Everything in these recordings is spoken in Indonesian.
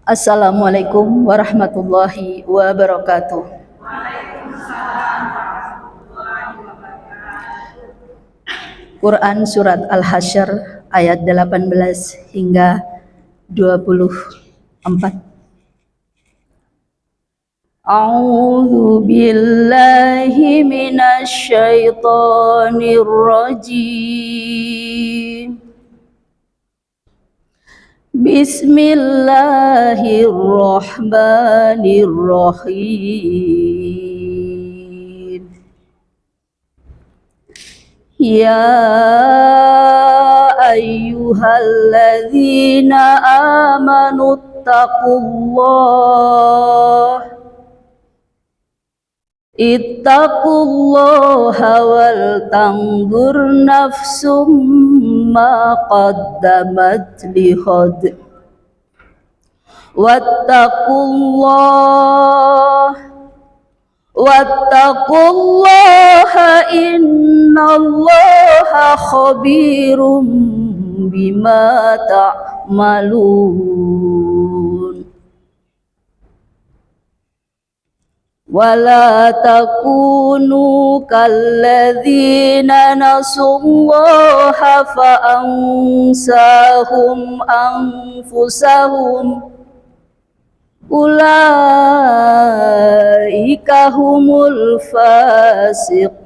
Assalamualaikum warahmatullahi wabarakatuh. Quran Surat Al-Hasyr ayat 18 hingga 24. A'udzu billahi minasy syaithanir rajim. Bismillahirrahmanirrahim. Ya ayyuhalladzina amanu ittaqullaha wal tanzur nafsum ma qaddamat lighad wattaqullaha innallaha khabirum bima ta'malun. Wala takunu kalladzina nasullaha fa ansahum anfusahum ulaika humul fasiqun.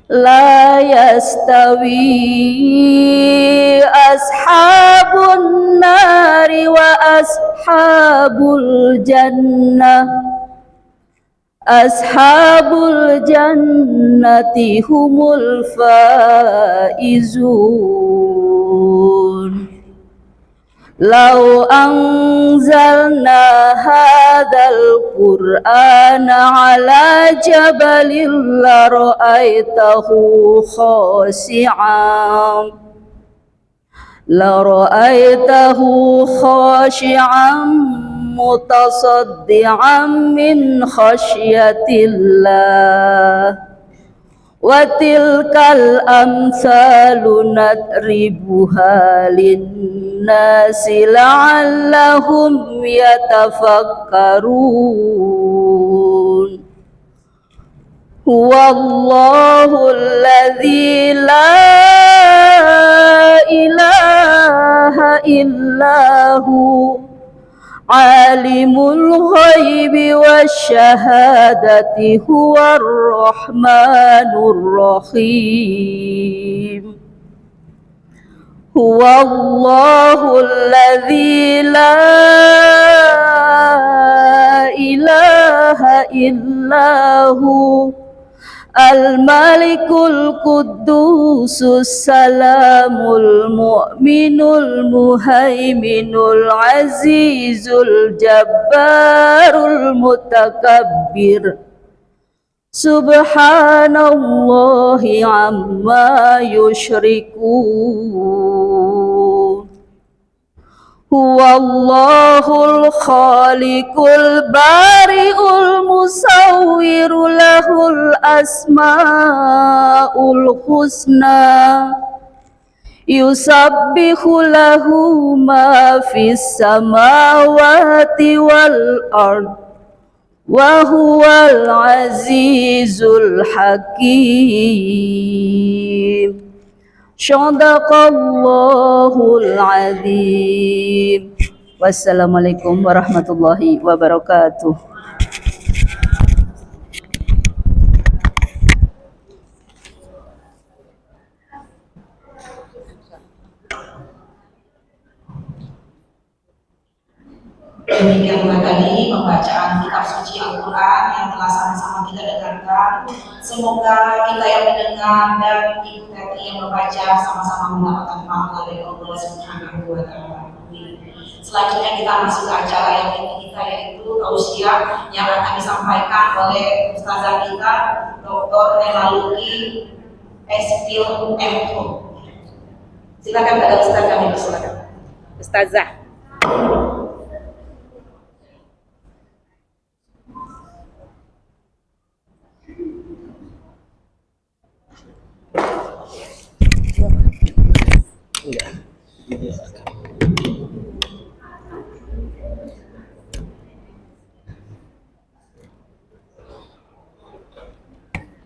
La yastawi ashabun nari wa ashabul jannati humul faizun. Lau anzalna hadzal qur'ana ala jabalin la ra'aitahu khashi'an mutasaddian min khasyatillah. Wa tilkal amsalu nadribuha linnasi la'allahum yatafakkarun. Huwallahu alladzi la ilaha illahu alimul ghaibi wasyahadati huwar rahmanur rahim. Huwallahu alladzi la ilaha illahu al-malikul quddusus salamul mu'minul muhaiminul azizul jabbarul mutakabbir. Subhanallahi amma yushrikun. Huwallahul khaliqul bari'ul musawwiru lahul asma'ul husna. Yusabbihu lahu ma fis samawati wal ard wa huwal azizul hakim. Shadaqallahul azim. Wassalamualaikum warahmatullahi wabarakatuh. Demikianlah tadi pembacaan kitab suci Al-Quran yang telah sama-sama kita dengarkan. Semoga kita yang mendengar dan Ibu Teti yang membaca sama-sama mendapatkan pahala dari Allah Subhanahu wa Ta'ala. Selanjutnya kita masuk ke acara yang ini kita, yaitu tausiah yang akan disampaikan oleh Ustazah kita Dr. Emaluki Espil M.Ho. Silakan pada Ustazah kami, silakan. Ustazah. Enggak.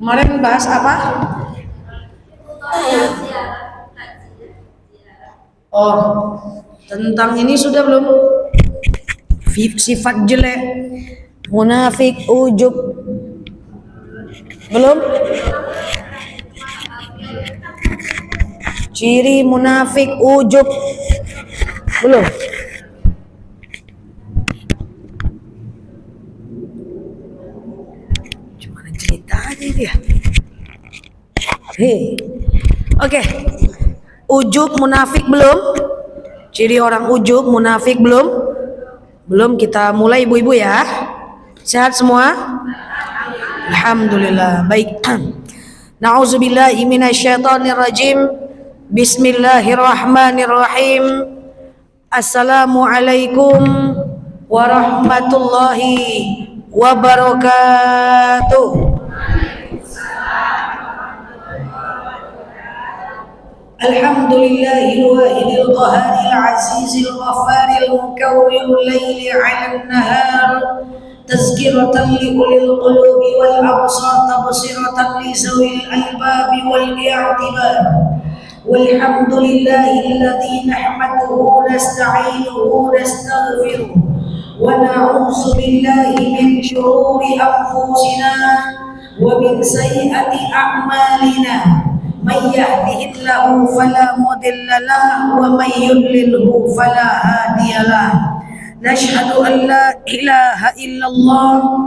Kemarin bahas apa? Oh, tentang ini sudah belum? Sifat jelek, munafik, ujub. Belum? Ciri munafik, ujub. Belum? Gimana ceritanya dia? Hei. Oke. Ujub, munafik belum? Ciri orang ujub, munafik belum? Belum, kita mulai ibu-ibu ya. Sehat semua? Alhamdulillah. Baik. Na'udzubillahi minasyaitonirrajim. Bismillahirrahmanirrahim. Assalamualaikum warahmatullahi wabarakatuh. Alhamdulillahil wahidil qaharil azizil ghaffaril mukawwirul laili 'alan nahar tazkiratan li ulil qulubi wal absar tabsiratan li zawil albabi wal i'tibar. Walhamdulillahilladzi nahmaduhu nasta'inuhu nastaghfiruh wa na'udzu billahi min shururi anfusina wa min sayyiati a'malina. Man yahdihillahu fala mudilla lahu wa man yudlilhu fala hadiya lahu. Nashhadu an la ilaha illallah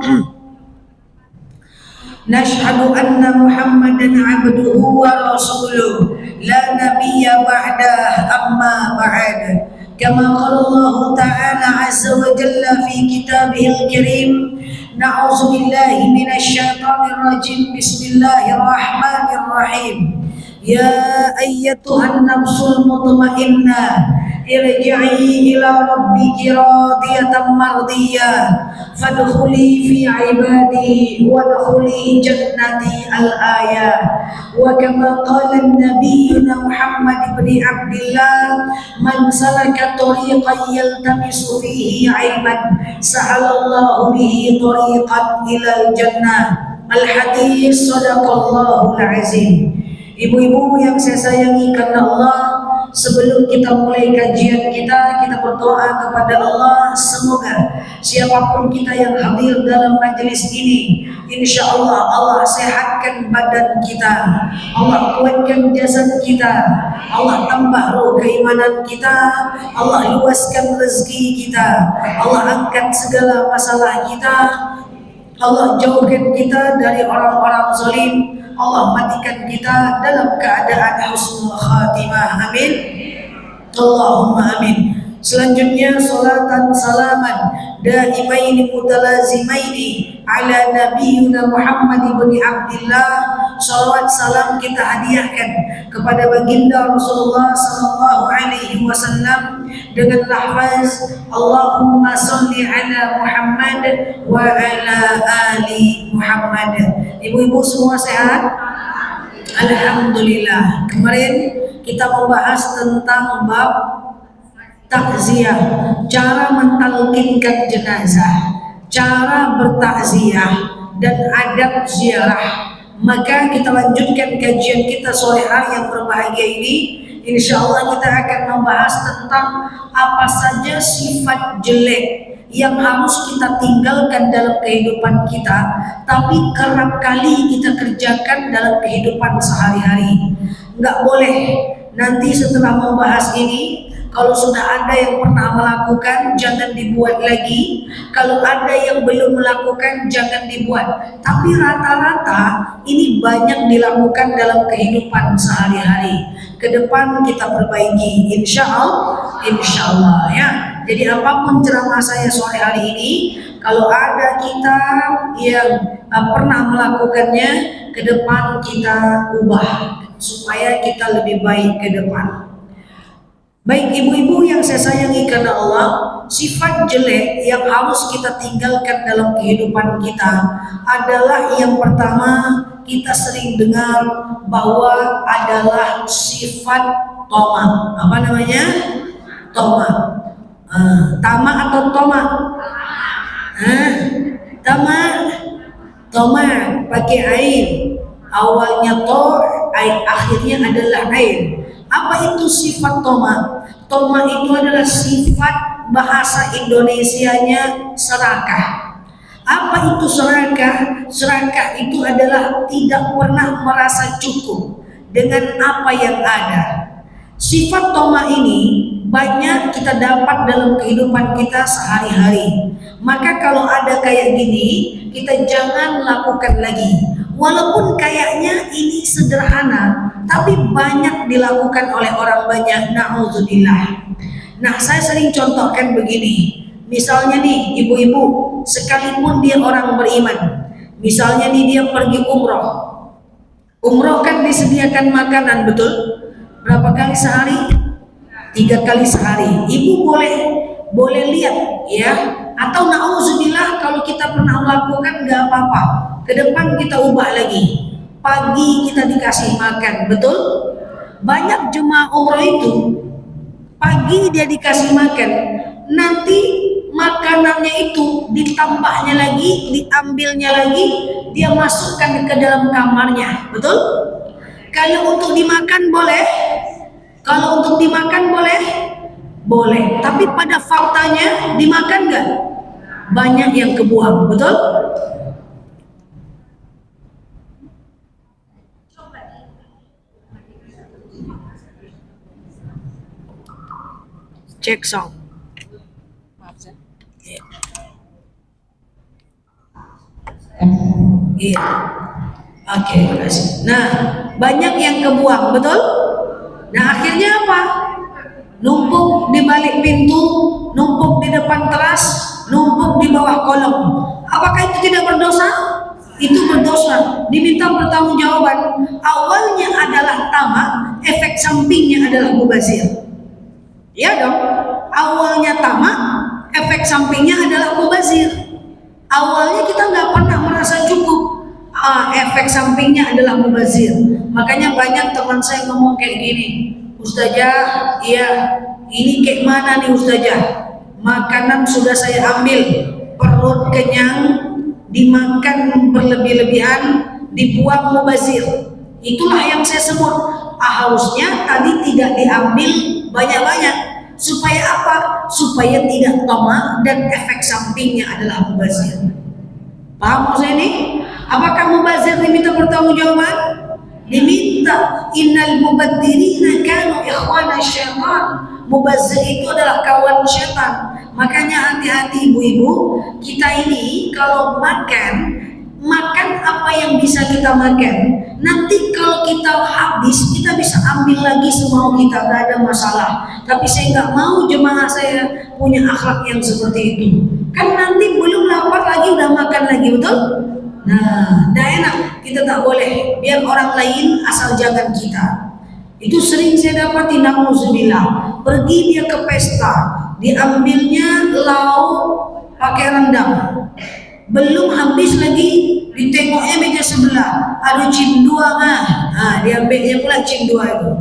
nashhadu anna Muhammadan abduhu wa rasuluh la nabiyya ba'dah amma ba'd. Kama qala Allah ta'ala azza wa jalla fi kitabihil karim. Na'udzu billahi minasy syaithanir rajim. Bismillahirrahmanirrahim. Ya ayyatuhan nafsul mutmainnah irji'i ila rabbiki radiyatan mardiyah fadkhuli fi ibadi wadkhuli jannati al-ayah. Wa kama qala nabiyyuna Muhammad ibn Abdullah man salaka tariqan yaltamisu fihi ilman sahalallahu bihi tariqan ilal jannah. Al-hadis sadaqallahul azim. Ibu-ibu yang saya sayangi karena Allah, sebelum kita mulai kajian kita berdoa kepada Allah, semoga siapapun kita yang hadir dalam majelis ini, insya Allah Allah sehatkan badan kita, Allah kuatkan jasad kita, Allah tambah roh keimanan kita, Allah luaskan rezeki kita, Allah angkat segala masalah kita, Allah jauhkan kita dari orang-orang zalim, Allah matikan kita dalam keadaan husnul khatimah. Amin. Allahumma amin. Selanjutnya salatan salaman daimaini mutalazimaini ala nabiyyina Muhammad ibn Abdullah. Salawat salam kita hadiahkan kepada baginda Rasulullah sallallahu alaihi wasallam dengan lafaz Allahumma shalli ala Muhammad wa ala ali Muhammad. Ibu-ibu semua sehat? Alhamdulillah. Kemarin kita membahas tentang bab takziah, cara mentalkinkan jenazah, cara bertakziah dan adab ziarah. Maka kita lanjutkan kajian kita sore hari yang berbahagia ini. Insya Allah kita akan membahas tentang apa saja sifat jelek yang harus kita tinggalkan dalam kehidupan kita, tapi kerap kali kita kerjakan dalam kehidupan sehari-hari. Nggak boleh nanti setelah membahas ini, kalau sudah ada yang pernah melakukan, jangan dibuat lagi. Kalau ada yang belum melakukan, jangan dibuat. Tapi rata-rata ini banyak dilakukan dalam kehidupan sehari-hari. Ke depan kita perbaiki, insya Allah ya. Jadi apapun ceramah saya sore hari ini, kalau ada kita yang pernah melakukannya, ke depan kita ubah supaya kita lebih baik ke depan. Baik ibu-ibu yang saya sayangi karena Allah, sifat jelek yang harus kita tinggalkan dalam kehidupan kita adalah yang pertama, kita sering dengar bahwa adalah sifat toma. Apa namanya? Toma. Tama atau toma? Tama. Toma pakai air. awalnya to, akhirnya adalah ain. Apa itu sifat toma? Toma itu adalah sifat bahasa Indonesianya serakah. Apa itu serakah? Serakah itu adalah tidak pernah merasa cukup dengan apa yang ada. Sifat toma ini banyak kita dapat dalam kehidupan kita sehari-hari. Maka kalau ada kayak gini, kita jangan lakukan lagi. Walaupun kayaknya ini sederhana, tapi banyak dilakukan oleh orang banyak. Na'udzubillah. Nah, saya sering contohkan begini. Misalnya nih, ibu-ibu, sekalipun dia orang beriman, misalnya nih dia pergi umroh. Umroh kan disediakan makanan, betul? Berapa kali sehari? 3 kali sehari. Ibu boleh lihat ya. Atau na'udzubillah kalau kita pernah melakukan nggak apa-apa. Ke depan kita ubah lagi. Pagi kita dikasih makan, betul? Banyak jemaah umroh itu pagi dia dikasih makan, nanti makanannya itu ditambahnya lagi, diambilnya lagi, dia masukkan ke dalam kamarnya, betul? Kalau untuk dimakan boleh, kalau untuk dimakan boleh, boleh. Tapi pada faktanya dimakan nggak? Banyak yang kebuang, betul? Cek sound. Iya. Oke, terima kasih. Nah, banyak yang kebuang, betul? Nah, akhirnya apa? Numpuk di balik pintu, numpuk di depan teras, numpuk di bawah kolong. Apakah itu tidak berdosa? Itu berdosa. Diminta pertanggungjawaban. Awalnya adalah tamak, efek sampingnya adalah mubazir. Ya dong. Awalnya tamak, efek sampingnya adalah mubazir. Awalnya kita nggak pernah merasa cukup, efek sampingnya adalah mubazir. Makanya banyak teman saya ngomong kayak gini, Ustazah, iya, ini kayak mana nih Ustazah? Makanan sudah saya ambil, perut kenyang, dimakan berlebih-lebihan, dibuang mubazir. Itulah yang saya sebut. Harusnya tadi tidak diambil banyak-banyak. Supaya apa? Supaya tidak tamak dan efek sampingnya adalah mubazir. Paham maksud ini? Apakah mubazir diminta pertanggungjawaban? Diminta. Innal mubadzirina kanu ikhwana syaitan. Mubazir itu adalah kawan syaitan. Makanya hati-hati ibu-ibu, kita ini kalau makan apa yang bisa kita makan. Nanti kalau kita habis, kita bisa ambil lagi semau kita, tidak ada masalah. Tapi saya nggak mau jemaah saya punya akhlak yang seperti itu. Kan nanti belum lapar lagi udah makan lagi, betul? Nah, tidak enak. Kita tak boleh. Biar orang lain asal jangan kita. Itu sering saya dapati, na'udzubillah. Pergi dia ke pesta, diambilnya lauk pakai rendang. Belum habis lagi, ditengoknya meja sebelah, ada cindua mah, diambilnya pula cindua itu.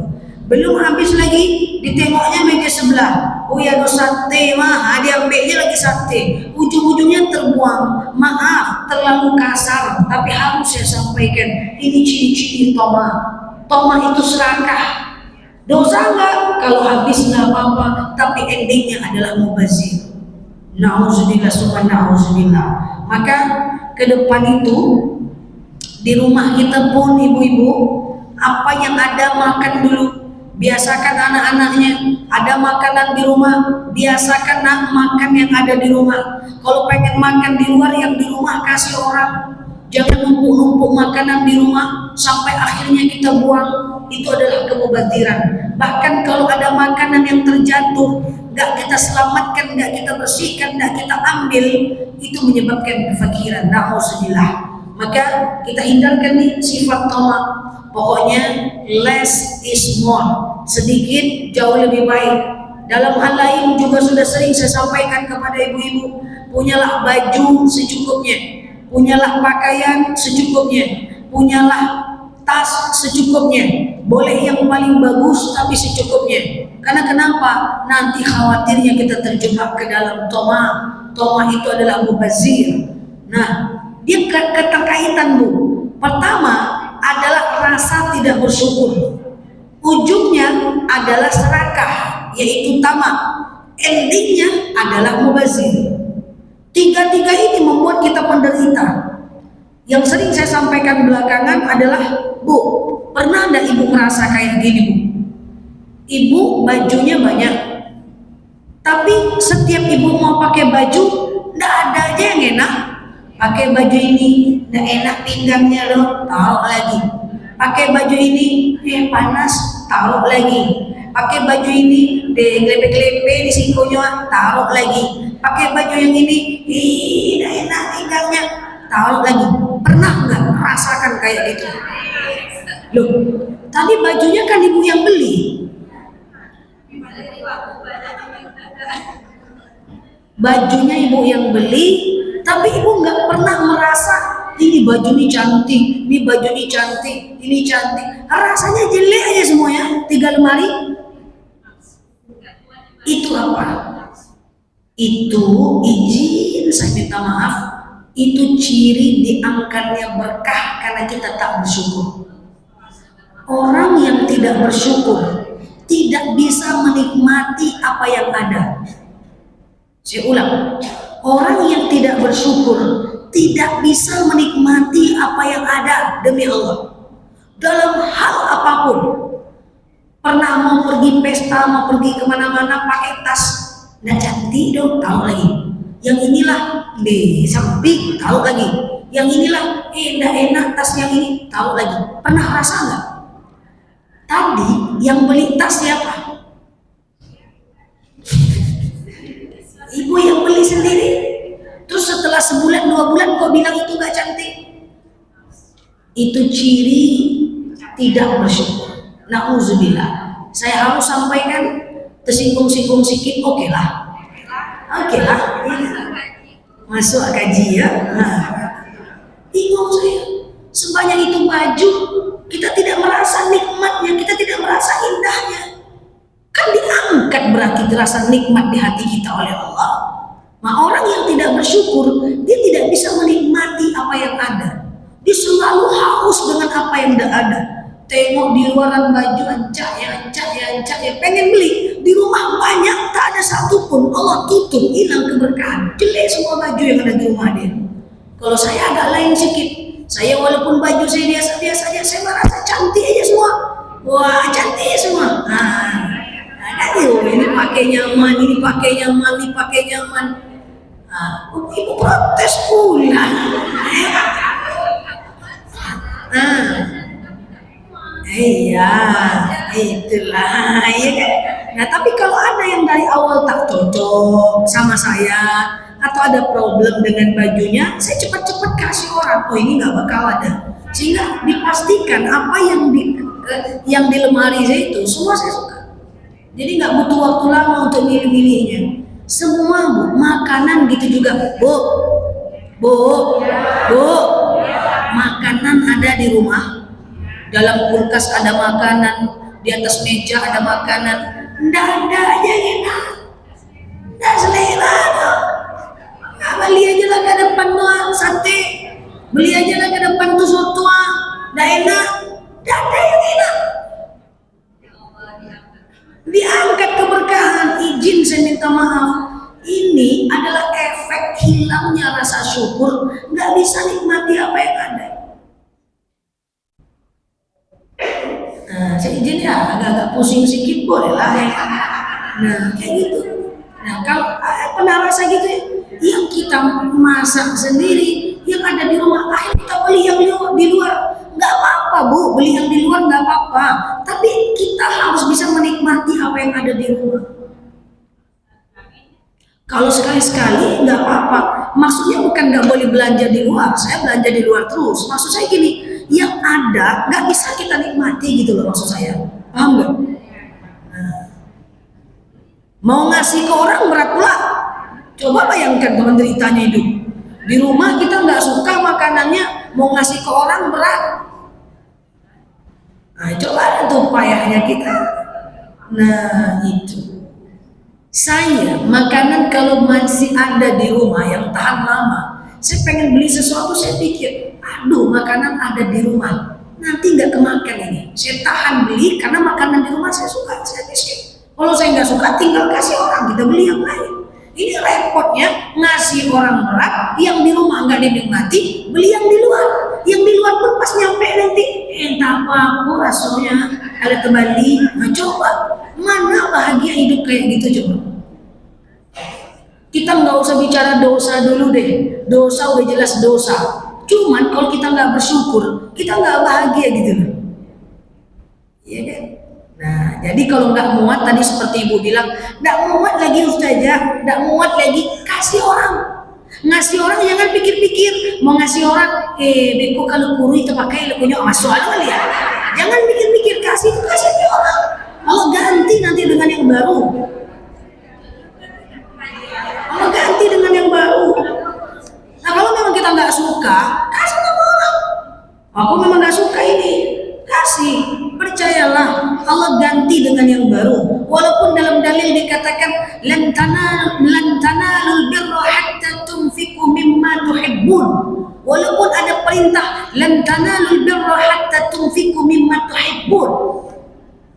Belum habis lagi, ditengoknya meja sebelah, oh ya ada sate mah, diambilnya lagi sate. Ujung-ujungnya terbuang. Maaf, terlalu kasar, tapi harus saya sampaikan, ini ciri-ciri toma. Toma itu serakah. Dosa enggak? Kalau habis nggak apa-apa, tapi endingnya adalah mubazir. Na'udzubillah, subhanallah. Maka ke depan itu di rumah kita pun ibu-ibu, apa yang ada makan dulu. Biasakan anak-anaknya, ada makanan di rumah, biasakan makan yang ada di rumah. Kalau pengen makan di luar, yang di rumah kasih orang. Jangan numpuk-numpuk makanan di rumah sampai akhirnya kita buang. Itu adalah kemubaziran. Bahkan kalau ada makanan yang terjatuh, nggak kita selamatkan, nggak kita bersihkan, nggak kita ambil, itu menyebabkan kefakiran. Na'udzubillah. Maka kita hindarkan nih sifat tamak. Pokoknya less is more. Sedikit jauh lebih baik. Dalam hal lain juga sudah sering saya sampaikan kepada ibu-ibu, punyalah baju secukupnya, punyalah pakaian secukupnya, punyalah tas secukupnya. Boleh yang paling bagus tapi secukupnya. Karena kenapa? Nanti khawatirnya kita terjebak ke dalam toma. Toma itu adalah mubazir. Nah, dia keterkaitan Bu. Pertama, adalah rasa tidak bersyukur. Ujungnya adalah serakah, yaitu tamak. Endingnya adalah mubazir. Tiga-tiga ini membuat kita penderita. Yang sering saya sampaikan belakangan adalah, Bu, pernah enggak ibu merasa kayak gini, Bu? Ibu bajunya banyak, tapi setiap ibu mau pakai baju, enggak ada aja yang enak. Pakai baju ini, enggak enak pinggangnya loh, taruh lagi. Pakai baju ini, panas, taruh lagi. Pakai baju ini, gelepe-gelepe di sikonya, taruh lagi. Pakai baju yang ini, enggak enak pinggangnya, taruh lagi. Pernah nggak merasakan kayak gitu? Loh, tadi bajunya kan ibu yang beli. Bajunya ibu yang beli, tapi ibu nggak pernah merasa ini baju ini cantik, ini baju ini cantik, ini cantik. Rasanya jelek aja semuanya, 3 lemari. Itu apa? Itu izin, saya minta maaf, itu ciri diangkatnya berkah karena kita tak bersyukur. Orang yang tidak bersyukur tidak bisa menikmati apa yang ada. Saya ulang, orang yang tidak bersyukur tidak bisa menikmati apa yang ada, demi Allah. Dalam hal apapun, pernah mau pergi pesta, mau pergi kemana-mana pakai tas, nggak cantik dong, taruh lagi. Yang inilah di samping, taruh lagi. Yang inilah nggak enak tas yang ini, taruh lagi. Pernah rasa nggak? Tadi yang beli tas siapa? Ibu yang beli sendiri. Terus setelah sebulan 2 bulan kok bilang itu nggak cantik? Itu ciri tidak bersyukur. Nauzubillah. Saya harus sampaikan, tersinggung-singgung sedikit, oke lah. Masuk kaji ya. Bingung saya. Sebanyak itu baju, kita tidak merasa nikmatnya, kita tidak merasa indahnya. Kan diangkat berarti terasa nikmat di hati kita oleh Allah. Nah, orang yang tidak bersyukur, dia tidak bisa menikmati apa yang ada. Dia selalu haus dengan apa yang tidak ada. Tengok di luaran baju, ancak ya, pengen beli. Di rumah banyak, tak ada satupun. Allah tutup, hilang keberkahan. Jelek semua baju yang ada di rumah dia. Kalau saya agak lain sedikit. Saya walaupun baju saya biasa-biasa aja, saya merasa cantik aja semua. Wah, cantik semua. Ini pakai nyaman, ini pakai nyaman, ini pakai nyaman. Ibu protes pula. Iya, itulah, ya kan. Nah, tapi kalau ada yang dari awal tak cocok sama saya, atau ada problem dengan bajunya, saya cepat-cepat kasih orang, oh ini nggak bakal ada, sehingga dipastikan apa yang di lemari saya itu semua saya suka. Jadi nggak butuh waktu lama untuk milih-milihnya. Semua, Bu, makanan gitu juga, Bu, makanan ada di rumah. Dalam kulkas ada makanan, di atas meja ada makanan, nggak ada aja enak, nggak selera dong. Beli aja lah ke depan tuh sate, beli aja lah ke depan tuh soto, nggak enak, nggak ada yang enak. Diangkat keberkahan, izin saya minta maaf. Ini adalah efek hilangnya rasa syukur, nggak bisa nikmati apa yang ada. Nah, saya izin ya, agak-agak pusing sedikit boleh lah ya. Nah, kayak gitu. Nah, kalau pernah rasa gitu ya, yang kita masak sendiri, yang ada di rumah, akhirnya kita beli yang di luar. Nggak apa-apa, Bu, beli yang di luar nggak apa-apa. Tapi kita harus bisa menikmati apa yang ada di rumah. Kalau sekali-sekali nggak apa-apa. Maksudnya bukan nggak boleh belanja di luar. Saya belanja di luar terus. Maksud saya gini, yang ada nggak bisa kita nikmati gitu loh, maksud saya. Paham nggak? Nah, mau ngasih ke orang berat pula. Coba bayangkan penderitanya hidup. Di rumah kita nggak suka makanannya, mau ngasih ke orang berat. Nah, coba tuh payahnya kita. Nah, itu. Saya makanan kalau masih ada di rumah yang tahan lama, saya pengen beli sesuatu, saya pikir, aduh makanan ada di rumah. nanti nggak kemakan ini. Saya tahan beli karena makanan di rumah saya suka, saya miskin. Kalau saya nggak suka, tinggal kasih orang, kita beli yang lain. Ini repotnya ngasih orang berat, yang di rumah nggak dinikmati, beli yang di luar. Yang di luar pun pas nyampe nanti, entah apa rasanya, ada terbalik. Nah, coba, mana bahagia hidup kayak gitu coba? Kita nggak usah bicara dosa dulu deh, dosa udah jelas dosa. Cuman kalau kita nggak bersyukur, kita nggak bahagia gitu loh. Iya kan? Nah, jadi kalau nggak muat tadi seperti ibu bilang, nggak muat lagi ustazah, nggak muat lagi, kasih orang. Ngasih orang jangan pikir-pikir, mau ngasih orang, beko kalau kuru itu pakai punya masuk kali ya. Jangan mikir-mikir, kasih itu kasih ke orang. Kalau ganti nanti dengan yang baru. Kalau ganti dengan yang baru. Nah kalau memang kita nggak suka, kasih sama orang. Aku memang nggak suka ini, kasih. Percayalah, Allah ganti dengan yang baru. Walaupun dalam dalil dikatakan lan tanalul birra hatta tunfiqu mimma tuhibbun. Walaupun ada perintah lan tanalul birra hatta tunfiqu mimma tuhibbun.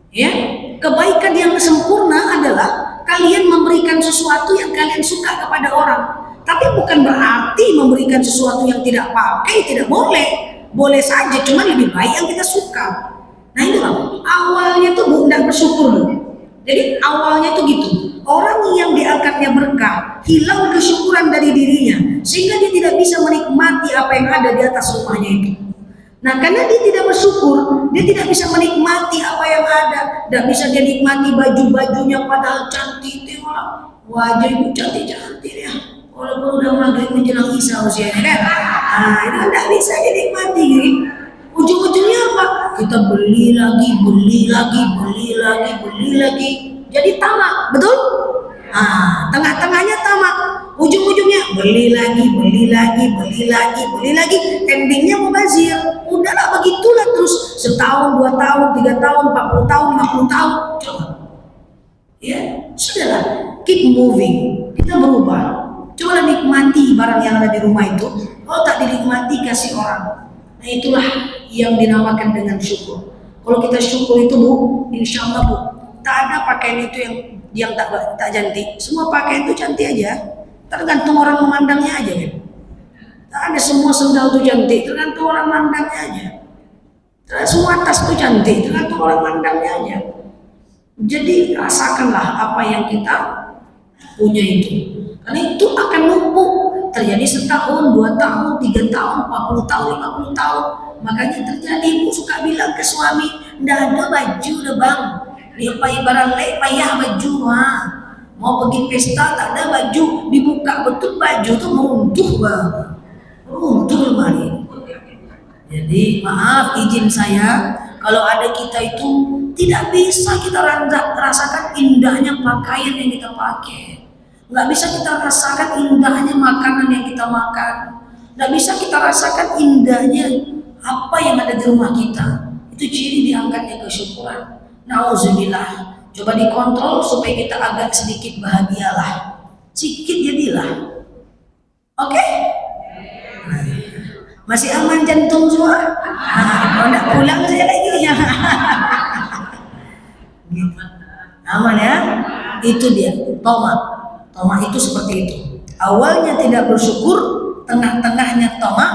Ya, kebaikan yang sempurna adalah kalian memberikan sesuatu yang kalian suka kepada orang. Tapi bukan berarti memberikan sesuatu yang tidak pakai tidak boleh. Boleh saja, cuma lebih baik yang kita suka. Nah itu loh, awalnya tuh tidak bersyukur loh. Jadi awalnya tuh gitu. Orang yang diangkatnya berkah, hilang kesyukuran dari dirinya, sehingga dia tidak bisa menikmati apa yang ada di atas rumahnya itu. Nah karena dia tidak bersyukur, dia tidak bisa menikmati apa yang ada. Tidak bisa dia nikmati baju-bajunya padahal cantik. Tengoklah, wajah ibu cantik-cantik ya. Walaupun udah maghrib menjelang isya usianya kan. Nah itu tidak bisa dinikmati gitu. Ujung-ujungnya apa? Kita beli lagi. Jadi tamak, betul? Nah, tengah-tengahnya tamak. Ujung-ujungnya beli lagi. Endingnya mubazir. Udahlah begitulah terus. Setahun, 2 tahun, 3 tahun, 40 tahun, 50 tahun. Coba. Ya, sudahlah. Keep moving. Kita berubah. Cobalah nikmati barang yang ada di rumah itu. Kalau tak dinikmati, kasih orang. Nah itulah yang dinamakan dengan syukur. Kalau kita syukur itu bu, insya Allah bu, tak ada pakaian itu yang tak cantik. Semua pakaian itu cantik aja. Tergantung orang memandangnya aja kan. Tak ada semua sendal itu cantik. Tergantung orang memandangnya aja. Semua tas itu cantik. Tergantung orang memandangnya aja. Jadi rasakanlah apa yang kita punya itu. Karena itu akan numpuk. Terjadi setahun, 2 tahun, 3 tahun, 40 tahun, 50 tahun. Makanya terjadi ibu suka bilang ke suami, ndak ada baju deh bang. Lipai barang payah baju mah. Mau pergi pesta tak ada baju, dibuka betul baju tuh meruntuh bang. Meruntuh lemari. Jadi maaf izin saya, kalau ada kita itu tidak bisa kita rasakan indahnya pakaian yang kita pakai. Nggak bisa kita rasakan indahnya makanan yang kita makan. Nggak bisa kita rasakan indahnya apa yang ada di rumah kita. Itu ciri diangkatnya kesyukuran. Nauzubillah. Coba dikontrol supaya kita agak sedikit bahagialah. Sedikit jadilah. Oke? Masih aman jantung semua? Kalau nggak pulang saya lagi. Aman ya? Itu dia. Tamak itu seperti itu. Awalnya tidak bersyukur, tengah-tengahnya tamak,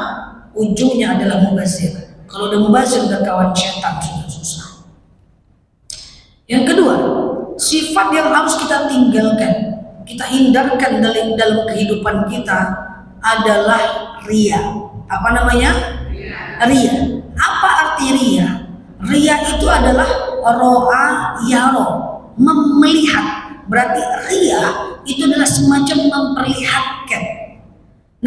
ujungnya adalah mubazir. Kalau udah mubazir udah kawan setan sudah susah. Yang kedua, sifat yang harus kita tinggalkan, kita hindarkan dalam kehidupan kita adalah ria. Apa namanya? Ria. Apa arti ria? Ria itu adalah ro'a yaro, melihat. Berarti ria itu adalah semacam memperlihatkan.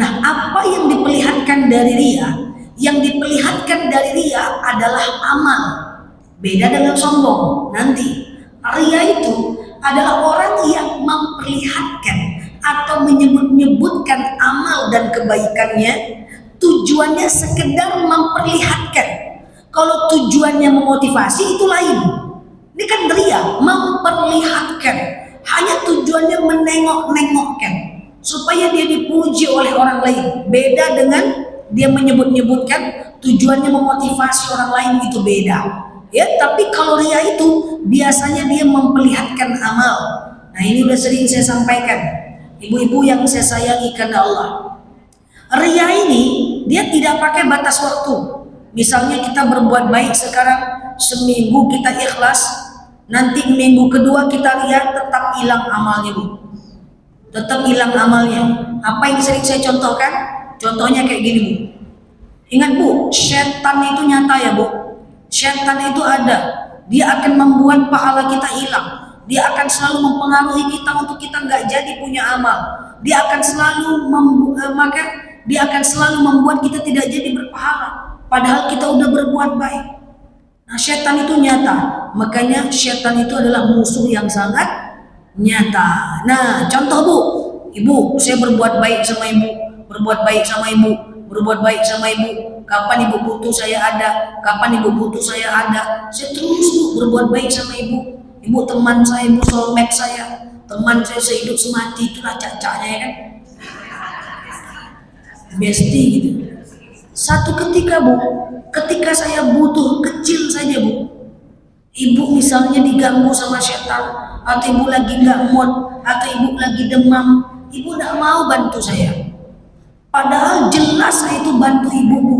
Nah, apa yang diperlihatkan dari ria? Yang diperlihatkan dari ria adalah amal. Beda dengan sombong. Nanti ria itu adalah orang yang memperlihatkan atau menyebut-nyebutkan amal dan kebaikannya. Tujuannya sekedar memperlihatkan. Kalau tujuannya memotivasi itu lain. Ini kan ria, memperlihatkan. Hanya tujuannya menengok-nengokkan supaya dia dipuji oleh orang lain. Beda dengan dia menyebut-nyebutkan, tujuannya memotivasi orang lain itu beda. Ya, tapi kalau ria itu biasanya dia memperlihatkan amal. Nah, ini udah sering saya sampaikan. Ibu-ibu yang saya sayangi karena Allah. Ria ini dia tidak pakai batas waktu. Misalnya kita berbuat baik sekarang, seminggu kita ikhlas, nanti minggu kedua kita lihat tetap hilang amalnya, Bu. Tetap hilang amalnya. Apa yang sering saya contohkan? Contohnya kayak gini, Bu. Ingat, Bu, setan itu nyata ya, Bu. Setan itu ada. Dia akan membuat pahala kita hilang. Dia akan selalu mempengaruhi kita untuk kita nggak jadi punya amal. Dia akan selalu membuat kita tidak jadi berpahala. Padahal kita udah berbuat baik. Nah, setan itu nyata. Makanya setan itu adalah musuh yang sangat nyata. Nah, contoh, Bu. Ibu, saya berbuat baik sama ibu, berbuat baik sama ibu, berbuat baik sama ibu. Kapan ibu butuh saya ada, kapan ibu butuh saya ada. Saya terus, Bu, berbuat baik sama ibu. Ibu teman saya, ibu soulmate saya, teman saya sehidup semati, itulah cacanya ya kan. Bestie gitu. Satu ketika, Bu, ketika saya butuh kecil saja, Bu, ibu misalnya diganggu sama setan, atau ibu lagi nggak mood, atau ibu lagi demam, ibu nggak mau bantu saya. Padahal jelas saya itu bantu ibu, Bu.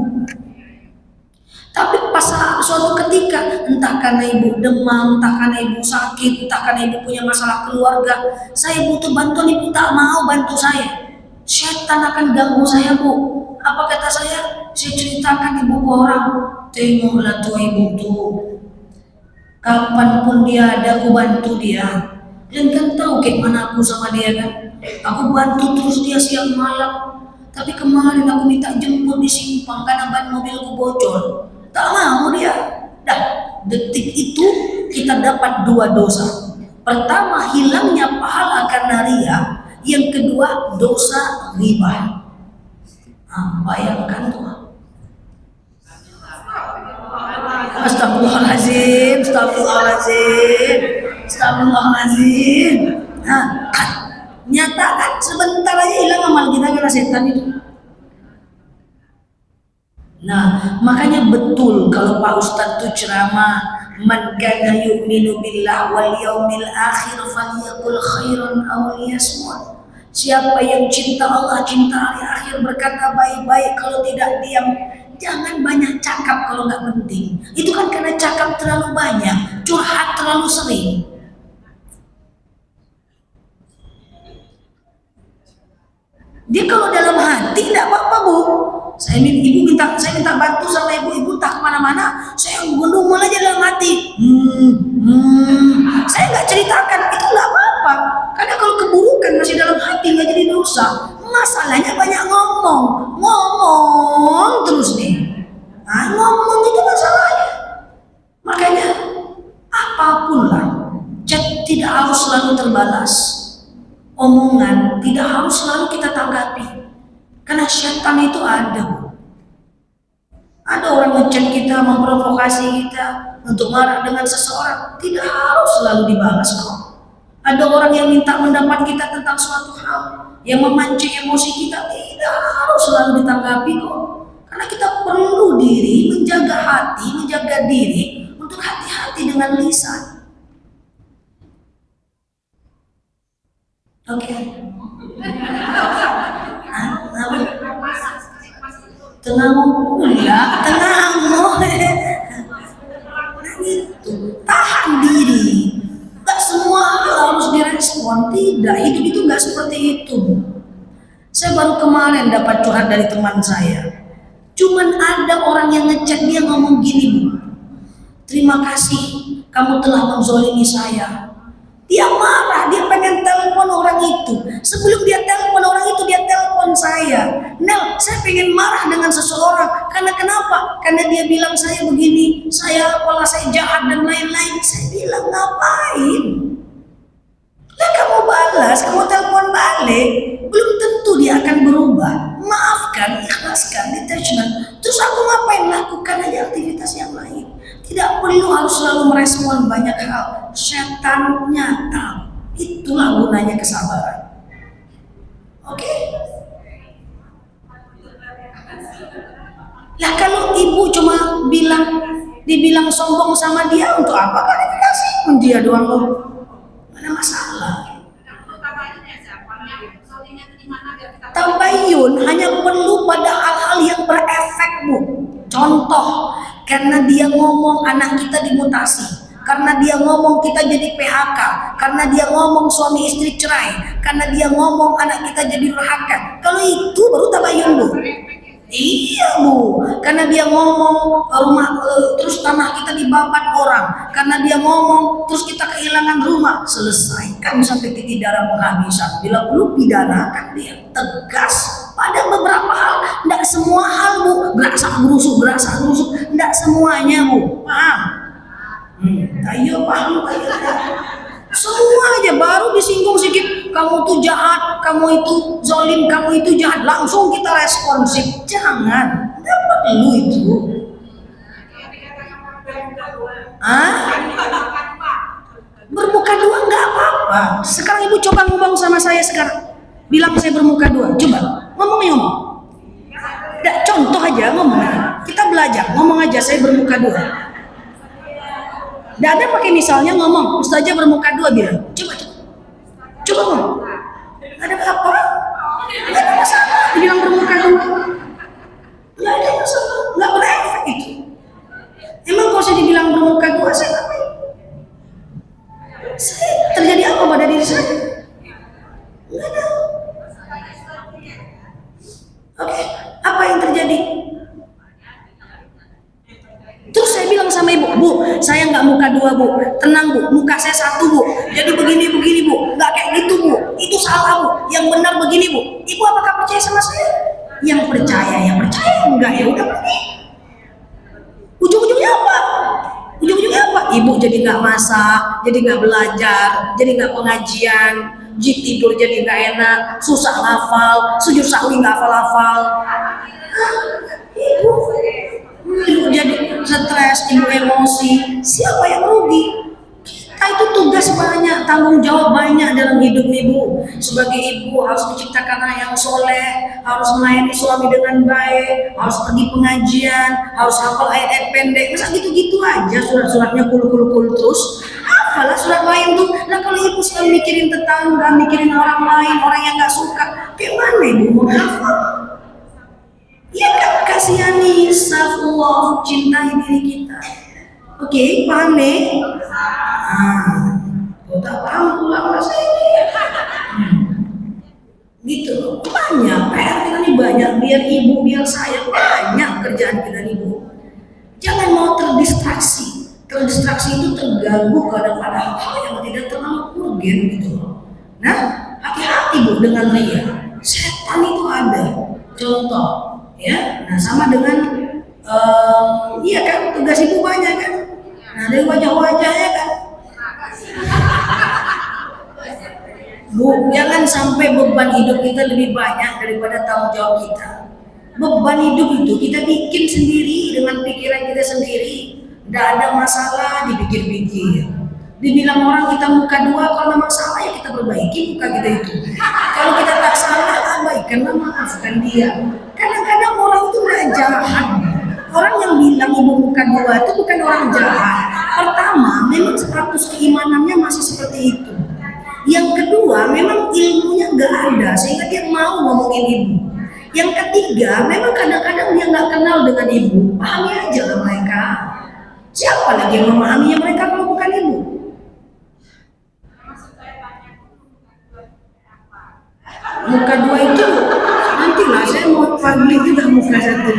Tapi pas suatu ketika, entah karena ibu demam, entah karena ibu sakit, entah karena ibu punya masalah keluarga, saya butuh bantuan, ibu tak mau bantu saya. Setan akan ganggu saya, Bu. Apa kata saya? Saya ceritakan ibu ke orang, tengoklah tuh ibu tuh, kapanpun dia ada aku bantu dia. Kalian kan tahu kayak mana aku sama dia kan. Aku bantu terus dia siang malam. Tapi kemarin aku minta jemput di Simpang karena ban mobilku bocor. Tak mau dia. Dah, detik itu kita dapat dua dosa. Pertama, hilangnya pahala karena ria. Yang kedua, dosa riba. Bayangkan tuh. Astagfirullahaladzim, astagfirullahaladzim, astagfirullahaladzim. Nyata kan sebentar aja hilang amal kita karena setan itu. Nah, makanya betul kalau Pak Ustadz tuh ceramah, man kana yu'minu billah wal yaumil akhir falyaqul khairan aw liyasmut. Siapa yang cinta Allah, cinta hari akhir, berkata baik-baik, kalau tidak diam. Jangan banyak cakap kalau nggak penting. Itu kan karena cakap terlalu banyak, curhat terlalu sering. Dia kalau dalam hati tidak apa-apa, Bu. Saya minta bantu sama ibu tak kemana-mana. Saya ngomong aja dalam hati. Saya nggak ceritakan, itu nggak apa-apa. Karena kalau keburukan masih dalam hati nggak jadi dosa. Masalahnya banyak ngomong terus nih. Ngomong itu masalahnya. Makanya apapun lah, chat tidak harus selalu terbalas. Omongan tidak harus selalu kita tanggapi. Karena setan itu ada. Ada orang ngechat kita, memprovokasi kita untuk marah dengan seseorang, tidak harus selalu dibalas kok. Ada orang yang minta pendapat kita tentang suatu hal, yang memancing emosi kita, tidak harus selalu ditanggapi kok. Karena kita perlu diri, menjaga hati, menjaga diri untuk hati-hati dengan lisan. Oke. Tenang pula, tahan diri. Gak semua hal harus direspon, tidak. Hidup itu gak seperti itu. Saya baru kemarin dapat curhat dari teman saya. Cuman ada orang yang ngechat dia ngomong gini, Bu. Terima kasih, kamu telah menzolimi saya. Dia marah, dia pengen telepon orang itu. Sebelum dia telepon orang itu, dia telepon saya. Nel, saya pengen marah dengan seseorang. Karena kenapa? Karena dia bilang saya begini, saya jahat dan lain-lain. Saya bilang, ngapain? Lah kamu balas, kamu telepon balik, belum tentu dia akan berubah. Maafkan, ikhlaskan, detachment. Terus aku ngapain? Lakukan aja aktivitas yang lain. Tidak perlu harus selalu merespon banyak hal. Setan nyata. Itulah gunanya kesabaran. Oke? Lah kalau ibu cuma dibilang sombong sama dia, untuk apa klarifikasi? Dia doang loh, ada masalah. Tabayun hanya perlu pada hal-hal yang berefek, Bu. Contoh, karena dia ngomong anak kita dimutasi, karena dia ngomong kita jadi PHK, karena dia ngomong suami istri cerai, karena dia ngomong anak kita jadi durhaka. Kalau itu baru tabayun, Bu. Iya, Bu, karena dia ngomong terus tanah kita dibabat orang, karena dia ngomong terus kita kehilangan rumah. Selesaikan sampai titik darah penghabisan. Bila perlu pidanakan dia, tegas. Pada beberapa hal, tidak semua hal, Bu, berasa gerusuk, tidak semuanya, Bu, paham? Ayo paham, ayo. Semua aja baru disinggung sedikit, kamu tuh jahat, kamu itu zalim, kamu itu jahat, langsung kita responsif. Jangan, nggak perlu itu. Bermuka dua nggak apa-apa. Sekarang ibu coba ngomong sama saya sekarang, bilang saya bermuka dua. Coba ngomong. Nggak, contoh aja ngomong. Kita belajar, ngomong aja saya bermuka dua. Tidak ada pakai misalnya ngomong, ustazah bermuka dua, bilang. Coba ngomong. Ada apa? Tidak ada masalah. Dibilang bermuka dua. Tidak ada masalah. Tidak berefek itu. Emang kalau saya dibilang bermuka dua, saya ngapain? Terjadi apa pada diri saya? Tidak ada. Oke, apa yang terjadi? Terus saya bilang sama ibu, Bu, saya nggak muka dua, Bu, tenang, Bu, muka saya satu, Bu, jadi begini, Bu, nggak kayak gitu, Bu, itu salah, Bu, yang benar begini, Bu. Ibu apakah percaya sama saya? Yang percaya, enggak, ya udah pergi. Ujung-ujungnya apa? Ibu jadi nggak masak, jadi nggak belajar, jadi nggak pengajian, tidur jadi nggak enak, susah hafal, sujud sahwi nggak hafal. Ibu jadi stres, ibu emosi. Siapa yang rugi? Kita itu tugas banyak, tanggung jawab banyak dalam hidup ibu. Sebagai ibu harus menciptakan anak yang soleh, harus melayani suami dengan baik, harus pergi pengajian, harus hafal ayat-ayat pendek. Masa gitu-gitu aja surat-suratnya kul terus? Hafalah surat lain tuh. Nah kalau ibu selalu mikirin tetangga, mikirin orang lain, orang yang nggak suka, kayak mana ibu mau hafal? Ya kan, kasihani, self-love, cintai diri kita. Oke, paham nih? Kau tak paham pulang masa ini. Gitu, banyak PR kita nih, banyak. Biar ibu, biar saya, banyak kerjaan kita nih, Bu. Jangan mau terdistraksi. Terdistraksi itu terganggu pada hal yang tidak terlalu urgen gitu loh. Nah, hati-hati, Bu, dengan ria. Setan itu ada. Contoh, ya, nah sama dengan iya kan, tugas ibu banyak kan, nah dari wajah-wajahnya kan. Bu, jangan sampai beban hidup kita lebih banyak daripada tanggung jawab kita. Beban hidup itu kita bikin sendiri dengan pikiran kita sendiri. Tidak ada masalah dipikir-pikir. Dibilang orang kita muka dua, kalau memang salah ya kita perbaiki muka kita itu. Kalau kita tak salah, abaikanlah, maafkan dia. Kadang-kadang orang itu nggak jahat. Orang yang bilang ibu muka dua itu bukan orang jahat. Pertama, memang status keimanannya masih seperti itu. Yang kedua, memang ilmunya nggak ada sehingga dia mau ngomongin ibu. Yang ketiga, memang kadang-kadang dia nggak kenal dengan ibu. Pahami aja lah mereka. Siapa lagi yang memahaminya mereka kalau bukan ibu? Muka dua itu nantilah saya mau publik juga muka satu.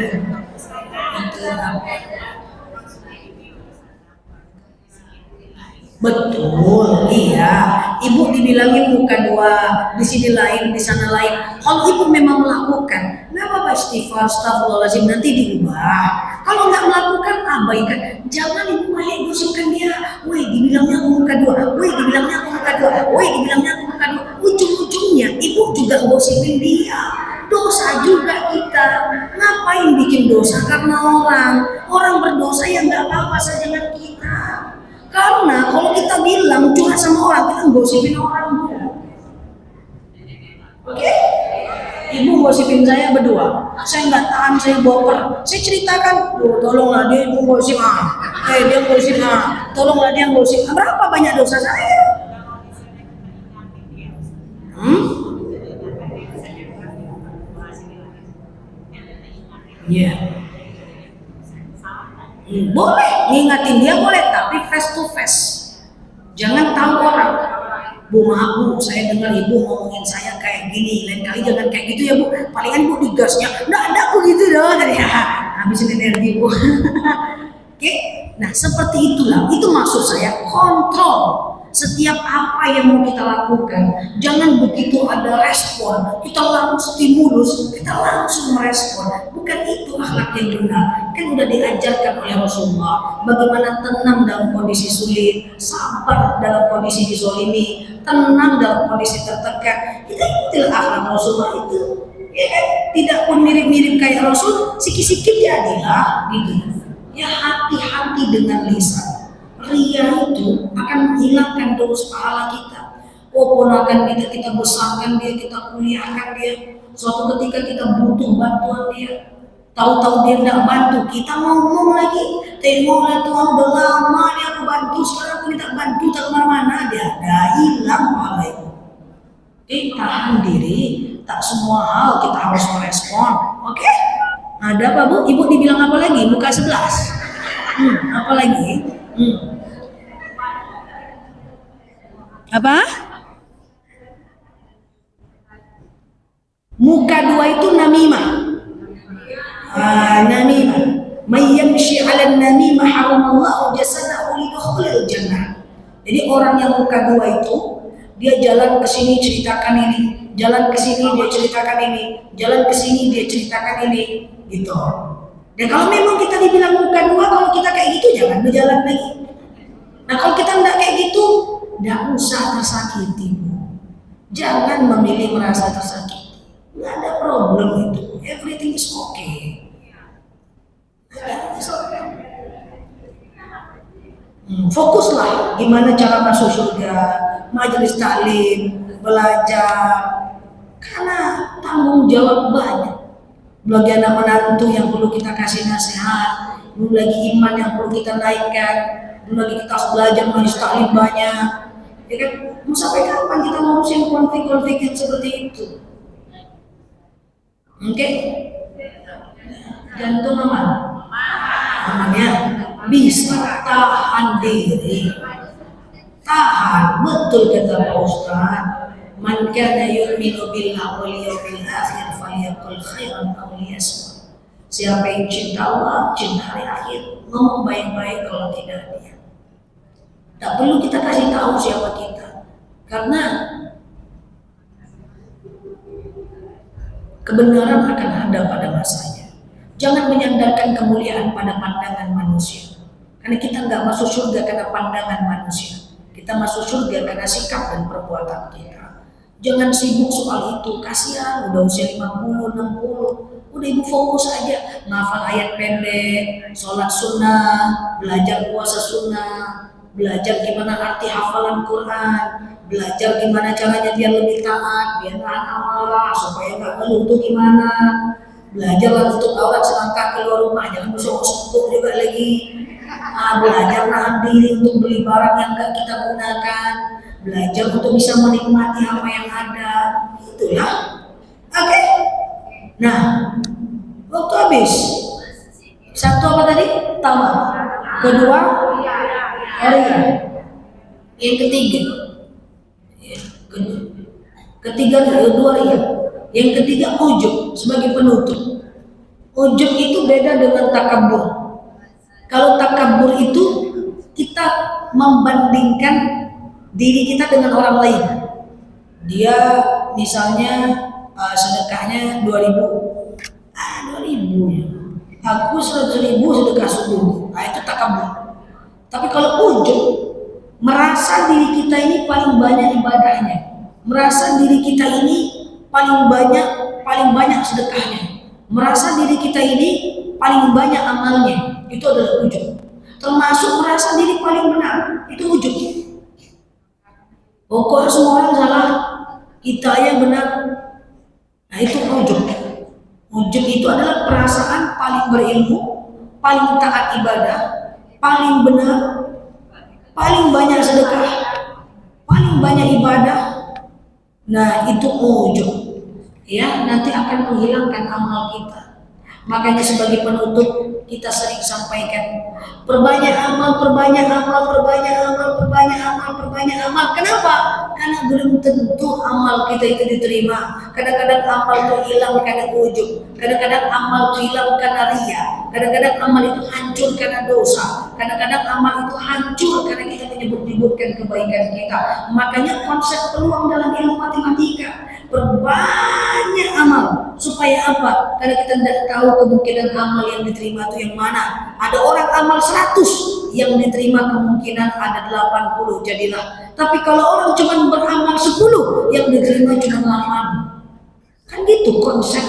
Betul, iya. Ibu dibilangin muka dua, di sini lain, di sana lain. Kalau ibu memang melakukan, nggak apa-apa, istighfar, astagfirullahaladzim, nanti diubah. Kalau nggak melakukan, abaikan. Jangan ibu malah gosipkan dia. Woi, dibilangnya aku muka dua. Woi, dibilangnya aku muka dua. Woi, dibilangnya aku muka dua. Ujung-ujungnya ibu juga gosipin dia. Dosa juga kita. Ngapain bikin dosa karena orang berdosa yang nggak apa-apa saja dengan kita. Karena kalau kita bilang curhat sama orang, kita gosipin orang, Bu. Oke? Ibu gosipin saya berdua, saya nggak tahan, saya baper. Saya ceritakan, tolonglah dia ibu gosip dia gosip tolonglah dia gosip. Berapa banyak dosa saya? Iya. Boleh ngingatin dia boleh, tapi face to face. Jangan tahu orang. Bu maaf bu, saya dengar ibu ngomongin saya kayak gini, lain kali jangan kayak gitu ya bu. Palingan bu digasnya, nggak ada aku gitu dong. Ya, habisin energi bu. Oke, nah seperti itulah. Itu maksud saya kontrol. Setiap apa yang mau kita lakukan, jangan begitu ada respon, kita langsung stimulus, kita langsung merespon. Bukan itu akhlak yang benar. Kan udah diajarkan oleh Rasulullah bagaimana tenang dalam kondisi sulit, sabar dalam kondisi dizolimi, tenang dalam kondisi tertekan. Kita ikuti akhlak Rasulullah itu. Ya kan? Tidak pun mirip-mirip kayak Rasul, sikit-sikit jadilah gitu. Ya hati-hati dengan lisan. Ria itu akan menghilangkan dosa pahala kita. Ponakan kita besarkan dia, kita kuliahkan dia. Suatu ketika kita butuh bantuan dia, tahu-tahu dia tidak bantu, kita ngomong lagi, tengoklah Tuhan udah lama dia aku bantu, sekarang aku minta bantu tak kemana-mana, dia ada hilang pahala itu. Tahan diri, tak semua hal kita harus merespon. Oke? Ada apa bu? Ibu dibilang apa lagi? Muka 11. Apa lagi? Apa? Muka 2 itu namimah. Namimah. May yamshi 'ala namimah haramallahu jasadahu lidukhulil jannah. Jadi orang yang muka 2 itu dia jalan ke sini ceritakan ini, jalan ke sini dia ceritakan ini, jalan ke sini dia ceritakan ini, gitu. Dan kalau memang kita dibilang muka 2, kalau kita kayak gitu jangan berjalan lagi. Nah kalau kita enggak kayak gitu, enggak usah tersakiti. Jangan memilih merasa tersakiti. Enggak ada problem itu. Everything is okay. Fokuslah gimana cara masuk surga, majelis taklim, belajar. Karena tanggung jawab banyak. Belum lagi anak menantu yang perlu kita kasih nasihat, belum lagi iman yang perlu kita naikkan, belum lagi kita harus belajar majelis taklim banyak. Ya kan? Mau sampai kapan kita ngurusin konflik-konflik yang seperti itu? Oke? Jantung aman. Aman ya? Bisa tahan diri. Tahan, betul kata Pak Ustaz. Man kana yu'minu billahi wal yawmil akhir falyaqul khairan aw liyasmut. Siapa yang cinta Allah, cinta hari akhir, ngomong baik-baik, kalau tidak dia. Tak perlu kita kasih tahu siapa kita, karena kebenaran akan ada pada masanya. Jangan menyandarkan kemuliaan pada pandangan manusia, karena kita nggak masuk surga karena pandangan manusia. Kita masuk surga karena sikap dan perbuatan kita. Jangan sibuk soal itu, kasihan udah usia 50, 60. Udah ibu fokus aja, ngafal ayat pendek, sholat sunnah, belajar puasa sunnah, belajar gimana arti hafalan Quran, belajar gimana caranya biar lebih taat, biar nahan amarah, supaya nggak ngeluh tuh gimana. Belajar tutup aurat selangkah keluar rumah, jangan busuk-busuk juga lagi. Belajar nahan diri untuk beli barang yang nggak kita gunakan. Belajar untuk bisa menikmati apa yang ada. Itulah. Oke. Nah, waktu habis. Satu apa tadi? Tawa. Kedua, Ria. Yang ketiga. Ketiga, kedua Ria. Yang ketiga ujub sebagai penutup. Ujub itu beda dengan takabur. Kalau takabur itu kita membandingkan diri kita dengan orang lain. Dia misalnya sedekahnya 2.000. 2.000. Aku 100.000 sedekah subuh. Itu takabur. Tapi kalau ujub, merasa diri kita ini paling banyak ibadahnya, merasa diri kita ini paling banyak sedekahnya, merasa diri kita ini paling banyak amalnya, itu adalah ujub. Termasuk merasa diri paling benar, itu ujub. Pokoknya semua orang salah, kita yang benar. Nah itu ujub. Ujub itu adalah perasaan paling berilmu, paling taat ibadah, paling benar, paling banyak sedekah, paling banyak ibadah. Nah itu ujub. Ya, nanti akan menghilangkan amal kita. Makanya sebagai penutup kita sering sampaikan, perbanyak amal, perbanyak amal, perbanyak amal, perbanyak amal, perbanyak amal. Kenapa? Karena belum tentu amal kita itu diterima. Kadang-kadang amal itu hilang karena ujub. Kadang-kadang amal itu hilang karena ria. Kadang-kadang amal itu hancur karena dosa. Kadang-kadang amal itu hancur karena kita menyebut-nyebutkan kebaikan kita. Makanya konsep peluang dalam ilmu matematika, perbanyak amal. Supaya apa? Karena kita tidak tahu kemungkinan amal yang diterima itu yang mana. Ada orang amal 100, yang diterima kemungkinan ada 80, jadilah. Tapi kalau orang cuma beramal 10, yang diterima cuma 8. Kan gitu konsep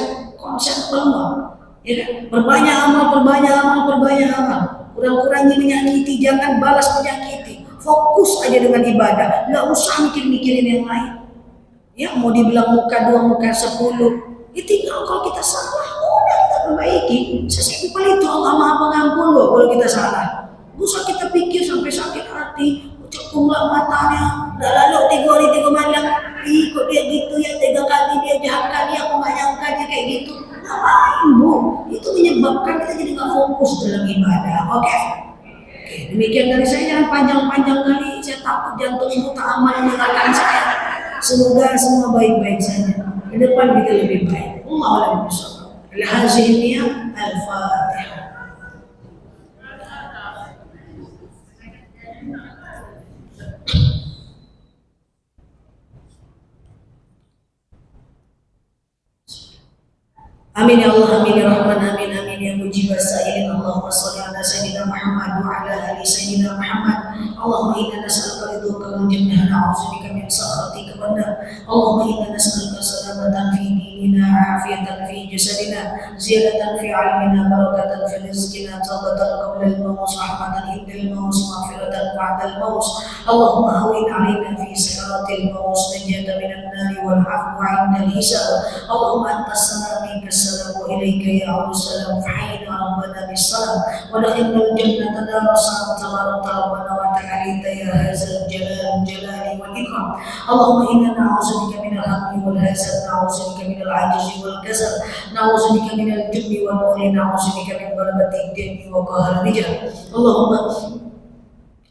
peluang. Ya kan? Perbanyak amal, perbanyak amal, perbanyak amal. Kurang-kurangnya menyakiti, jangan balas menyakiti. Fokus aja dengan ibadah, nggak usah mikir-mikirin yang lain. Ya mau dibilang muka 2, muka 10, ya tinggal kalau kita salah udah kita perbaiki. Sesimpel itu, Allah Maha Pengampun loh kalau kita salah. Gak usah kita pikir sampai sakit hati, cekunglah matanya, udah lalu 3 hari 3 malam, ih kok dia gitu ya, 3 kali dia jahat kali, aku gak nyangka dia kayak gitu. Ngapain bu? Itu menyebabkan kita jadi gak fokus dalam ibadah. Oke, demikian dari saya, jangan panjang-panjang kali, saya takut jantung buta amal mendengarkan saya. Semoga semua baik-baik saja. Ke depan kita lebih baik. Allahu a'lam bishawab. Al-hazihi al-Fatihah. Amin ya Allah, amin ya Rahman, amin amin ya mujib as-sa'ilin. Allahumma shalli ala sayyidina Muhammad wa ala ali sayyidina Muhammad. Allahumma inna nas'aluka ridhaka wal jannah, na'udzubika min sakhatika wan nar. Allahumma inna nas'aluka salamatan fi dinina, afiyatan fi jasadina, ziyadatan fi ilmina, barakatan fi rizqina, tawbatan qabla al-maut, rahmatan inda al-maut, maghfiratan ba'da al-maut. Allahumma hawwin 'alaina fi sakaratil maut, najatan minan nar wal 'afwa 'inda al-hisab. Allahumma antas salam minka السلام إليك يعود السلام، فحينا ربنا بالسلام ودخلنا الجنة دار السلام، تبارك ربنا وتعاليت يا هذا الجلال والإكرام. اللهم إنا نعوذ بك من الهم والحزن، نعوذ بك من العجز والكسل، نعوذ بك من الجبن والبخل، نعوذ بك من غلبة الدين وقهر الرجال. اللهم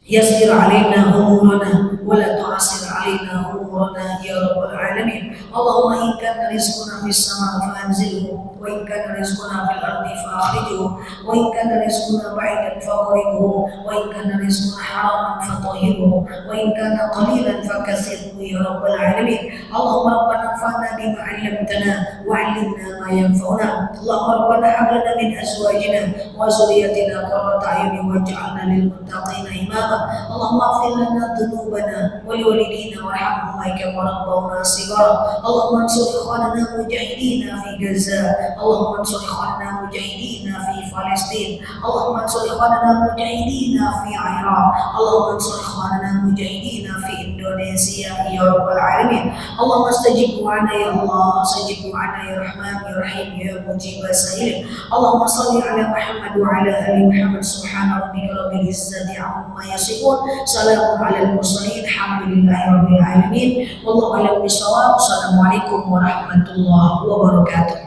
يسر علينا أمورنا ولا تعسر علينا أمورنا يا رب العالمين. اللهم إن كان رزقنا في السماء فأنزله، وإن كان رزقنا في الأرض فأخرجه، وإن كان رزقنا بعيدا فأقربه، وإن كان رزقنا حراما فطهره، وإن كان قليلا فكثره يا رب العالمين. اللهم ربنا انفعنا بما علمتنا وعلمنا ما ينفعنا. اللهم ربنا هب لنا من أزواجنا وذريتنا قرة أعين واجعلنا للمتقين إماما. اللهم اغفر لنا ذنوبنا ولوالدينا وارحمهما كما ربونا صغارا. اللهم انصر اخواننا المجاهدين في غزة، اللهم انصر اخواننا المجاهدين في فلسطين، اللهم انصر اخواننا المجاهدين في العراق، اللهم انصر اخواننا المجاهدين في اندونيسيا يا رب العالمين. اللهم استجب دعانا يا الله، استجب دعانا يا رحمن يا رحيم يا مجيب السائلين. اللهم صل على محمد وعلى ال محمد. سبحان ربك رب العزة عما يصفون، سلام على المرسلين، الحمد لله رب العالمين، والله أعلم بالصواب. السلام عليكم ورحمة الله وبركاته.